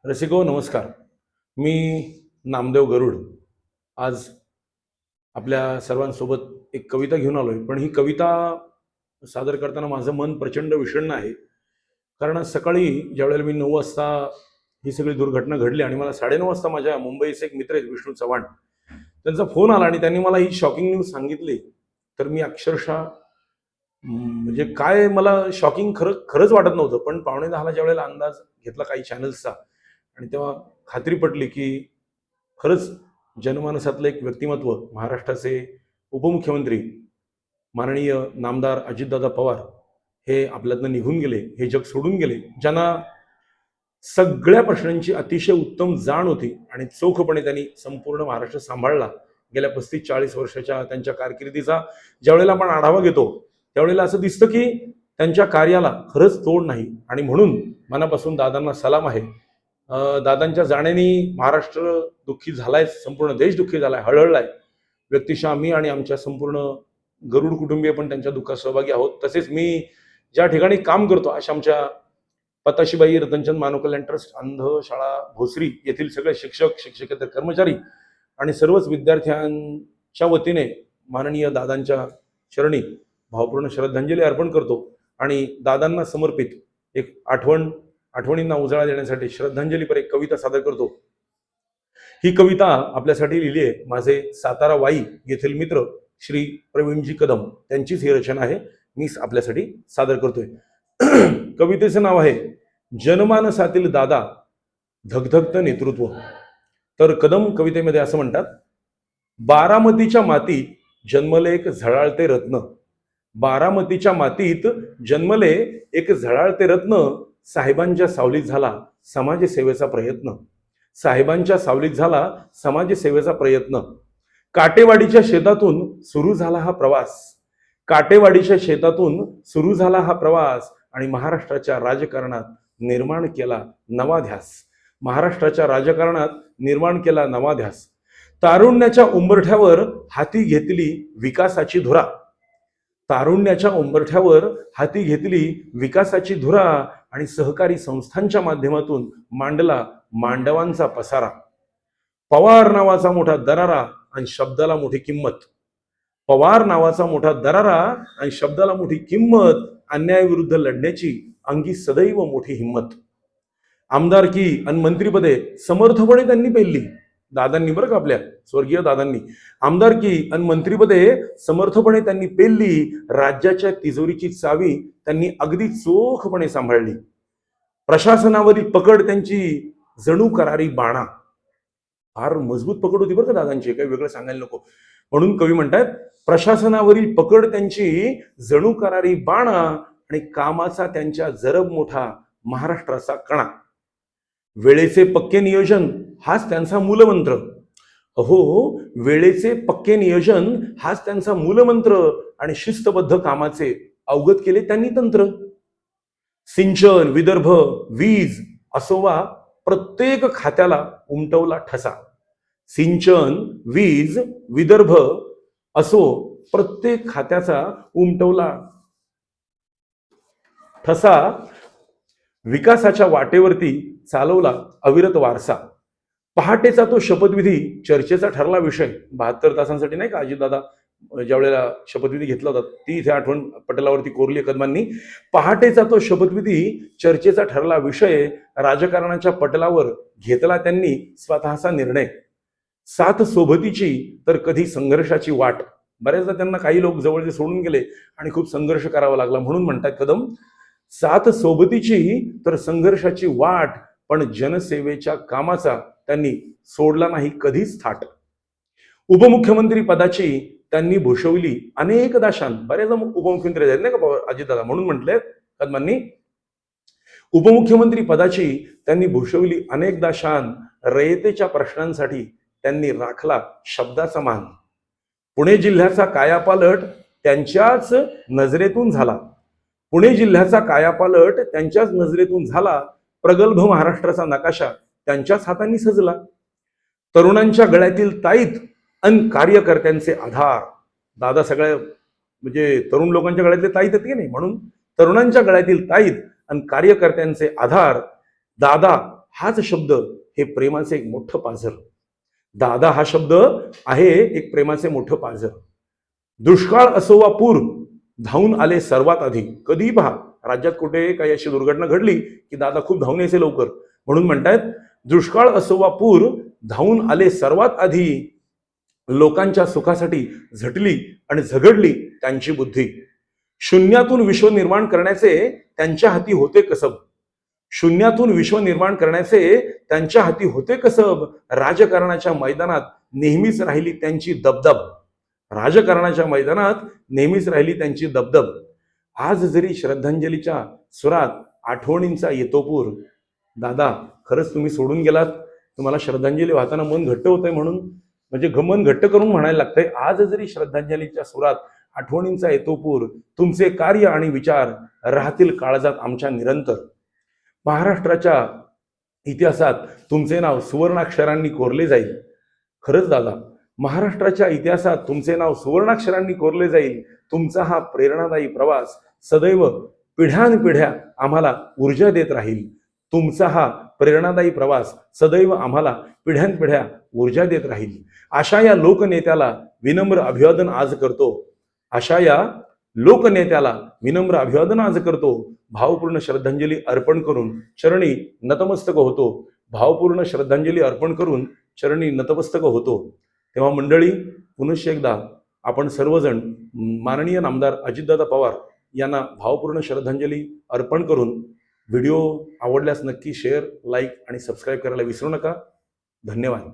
रसिको नमस्कार. मी नामदेव गरुड आज आपल्या सर्वांसोबत एक कविता घेऊन आलोय. पण ही कविता सादर करताना माझं मन प्रचंड विषण्ण आहे. कारण आज सकाळी ज्यावेळेला मी 9 वाजता ही सगळी दुर्घटना घडली आणि मला 9:30 वाजता माझ्या मुंबईचे एक मित्र आहेत विष्णू चव्हाण, त्यांचा फोन आला आणि त्यांनी मला ही शॉकिंग न्यूज सांगितली. तर मी अक्षरशः म्हणजे काय मला शॉकिंग खरंच वाटत नव्हतं. पण 9:45ला ज्यावेळेला अंदाज घेतला काही चॅनल्सचा आणि तेव्हा खात्री पटली की खरंच जनमानसातलं एक व्यक्तिमत्व, महाराष्ट्राचे उपमुख्यमंत्री माननीय नामदार अजितदादा पवार हे आपल्यातनं निघून गेले, हे जग सोडून गेले, ज्यांना सगळ्या प्रश्नांची अतिशय उत्तम जाण होती आणि चोखपणे त्यांनी संपूर्ण महाराष्ट्र सांभाळला. गेल्या 35-40 वर्षाच्या त्यांच्या कारकिर्दीचा ज्यावेळेला आपण आढावा घेतो त्यावेळेला असं दिसतं की त्यांच्या कार्याला खरंच तोड नाही. आणि म्हणून मनापासून दादांना सलाम आहे. दादांच्या जाण्याने महाराष्ट्र दुःखी झालाय, संपूर्ण देश दुःखी झालाय, हळहळलाय. व्यक्तिशः मी आणि आमच्या संपूर्ण गरुड कुटुंबीय पण त्यांच्या दुःखात सहभागी आहोत. तसेच मी ज्या ठिकाणी काम करतो अशा आमच्या पताशीबाई रतनचंद मानव कल्याण ट्रस्ट, अंध शाळा भोसरी येथील सगळे शिक्षक, शिक्षकेतर कर्मचारी आणि सर्वच विद्यार्थ्यांच्या वतीने माननीय दादांच्या चरणी भावपूर्ण श्रद्धांजली अर्पण करतो आणि दादांना समर्पित एक आठवणींना उजाळा देण्यासाठी श्रद्धांजलीपर एक कविता सादर करतो. ही कविता आपल्यासाठी लिहिली आहे माझे सातारा वाई येथील मित्र श्री प्रवीणजी कदम, त्यांचीच ही रचना आहे. मी आपल्यासाठी सादर करतोय. कवितेचं नाव आहे जनमानसातील दादा धगधगतं नेतृत्व. तर कदम कवितेमध्ये असं म्हणतात, बारामतीच्या मातीत जन्मले एक झळाळते रत्न, बारामतीच्या मातीत जन्मले एक झळाळते रत्न, साहेबांच्या सावलीत झाला समाजसेवेचा प्रयत्न, साहेबांच्या सावलीत झाला समाजसेवेचा प्रयत्न. काटेवाडीच्या शेतातून सुरू झाला हा प्रवास, काटेवाडीच्या शेतातून सुरू झाला हा प्रवास आणि महाराष्ट्राच्या राजकारणात निर्माण केला नवा ध्यास, महाराष्ट्राच्या राजकारणात निर्माण केला नवा ध्यास. तारुण्याच्या उंबरठ्यावर हाती घेतली विकासाची धुरा, तारुण्याच्या उंबरठ्यावर हाती घेतली विकासाची धुरा आणि सहकारी संस्थांच्या माध्यमातून मांडला मांडवांचा पसारा. पवार नावाचा मोठा दरारा आणि शब्दाला मोठी किंमत, पवार नावाचा मोठा दरारा आणि शब्दाला मोठी किंमत, अन्यायाविरुद्ध लढण्याची अंगी सदैव मोठी हिंमत. आमदारकी आणि मंत्रीपदे समर्थपणे त्यांनी पेलली, दादांनी बरं का, आपल्या स्वर्गीय दादांनी आमदारकी आणि मंत्रीपदे समर्थपणे त्यांनी पेलली. राज्याच्या तिजोरीची चावी त्यांनी अगदी चोखपणे सांभाळली. प्रशासनावरील पकड त्यांची जणू करारी बाणा, फार मजबूत पकड होती बरं का दादांची, काही वेगळं सांगायला नको. म्हणून कवी म्हणतात, प्रशासनावरील पकड त्यांची जणू करारी बाणा आणि कामाचा त्यांच्या जरब मोठा महाराष्ट्राचा कणा. वेळेचे पक्के नियोजन हाच त्यांचा मूलमंत्र, अहो वेळेचे पक्के नियोजन हाच त्यांचा मूलमंत्र आणि शिस्तबद्ध कामाचे अवगत केले त्यांनी तंत्र. सिंचन, विदर्भ, वीज असो वा प्रत्येक खात्याला उमटवला ठसा, सिंचन, वीज, विदर्भ असो प्रत्येक खात्याचा उमटवला ठसा. विकासाच्या वाटेवरती चालवला अविरत वारसा. पहाटेचा तो शपथविधी चर्चेचा ठरला विषय. 72 तासांसाठी नाही का अजितदादा ज्यावेळेला शपथविधी घेतला होता, ती इथे आठवण पटलावरती कोरली कदमांनी. पहाटेचा तो शपथविधी चर्चेचा ठरला विषय, राजकारणाच्या पटलावर घेतला त्यांनी स्वतःचा निर्णय. साथ सोबतीची तर कधी संघर्षाची वाट, बऱ्याचदा त्यांना काही लोक जवळचे सोडून गेले आणि खूप संघर्ष करावा लागला. म्हणून म्हणतात कदम, साथ सोबतीची तर संघर्षाची वाट, पण जनसेवेच्या कामाचा त्यांनी सोडला नाही कधीच थाट. उपमुख्यमंत्री पदाची त्यांनी भूषवली अनेकदा शान, बरेचदा उपमुख्यमंत्री आहेत नाही का अजितदादा, म्हणून म्हटले कदमांनी, उपमुख्यमंत्री पदाची त्यांनी भूषवली अनेकदा शान, रयतेच्या प्रश्नांसाठी त्यांनी राखला शब्दाचा मान. पुणे जिल्ह्याचा कायापालट त्यांच्याच नजरेतून झाला, पुणे जिल्ह्याचा कायापालट त्यांच्याच नजरेतून झाला. प्रगल्भ महाराष्ट्राचा नकाशा त्यांच्याच हातांनी सजला. तरुणांच्या गळ्यातील ताईत अन कार्यकर्त्यांचे आधार, दादा सगळ्या म्हणजे तरुण लोकांच्या गळ्यातले ताईत आहेत की नाही, म्हणून तरुणांच्या गळ्यातील ताईत आणि कार्यकर्त्यांचे आधार. दादा हाच शब्द हे प्रेमाचे एक मोठं पाझर. दादा हा शब्द आहे एक प्रेमाचे मोठं पाझर. दुष्काळ असो वा पूर, धावून आले सर्वात आधी. कधीही पहा, राज्यात कुठे काही अशी दुर्घटना घडली की दादा खूप धावून यायचे लवकर. म्हणून म्हणतायत, दुष्काळ असो वा पूर, धावून आले सर्वात आधी. लोकांच्या सुखासाठी झटली आणि झगडली त्यांची बुद्धी. शून्यातून विश्व निर्माण करण्याचे त्यांच्या हाती होते कसब. शून्यातून विश्व निर्माण करण्याचे त्यांच्या हाती होते कसब. राजकारणाच्या मैदानात नेहमीच राहिली त्यांची दबदब. राजकारणाच्या मैदानात नेहमीच राहिली त्यांची दबदब. आज जरी श्रद्धांजलीच्या सुरात आठवणींचा येतो पूर. दादा, खरंच तुम्ही सोडून गेलात. तुम्हाला श्रद्धांजली वाहताना मन घट्ट होतंय, म्हणून म्हणजे मन घट्ट करून म्हणायला लागतंय. आज जरी श्रद्धांजलीच्या सुरात आठवणींचा येतो पूर. तुमचे कार्य आणि विचार राहतील काळजात आमच्या निरंतर. महाराष्ट्राच्या इतिहासात तुमचे नाव सुवर्णाक्षरांनी कोरले जाईल. खरंच दादा, महाराष्ट्राच्या इतिहासात तुमचे नाव सुवर्णाक्षरांनी कोरले जाईल. तुमचा हा प्रेरणादायी प्रवास सदैव पिढ्यानपिढ्या आम्हाला ऊर्जा देत राहील. तुमचा हा प्रेरणादायी प्रवास सदैव आम्हाला पिढ्यानपिढ्या ऊर्जा देत राहील. अशा या लोकनेत्याला विनम्र अभिवादन आज करतो. अशा या लोकनेत्याला विनम्र अभिवादन आज करतो. भावपूर्ण श्रद्धांजली अर्पण करून चरणी नतमस्तक होतो. भावपूर्ण श्रद्धांजली अर्पण करून चरणी नतमस्तक होतो. तेव्हा मंडळी, पुनश्च एकदा आपण सर्वजण माननीय नामदार अजितदादा पवार यांना भावपूर्ण श्रद्धांजली अर्पण करून, व्हिडिओ आवडल्यास नक्की शेअर, लाईक आणि सबस्क्राईब करायला विसरू नका. धन्यवाद.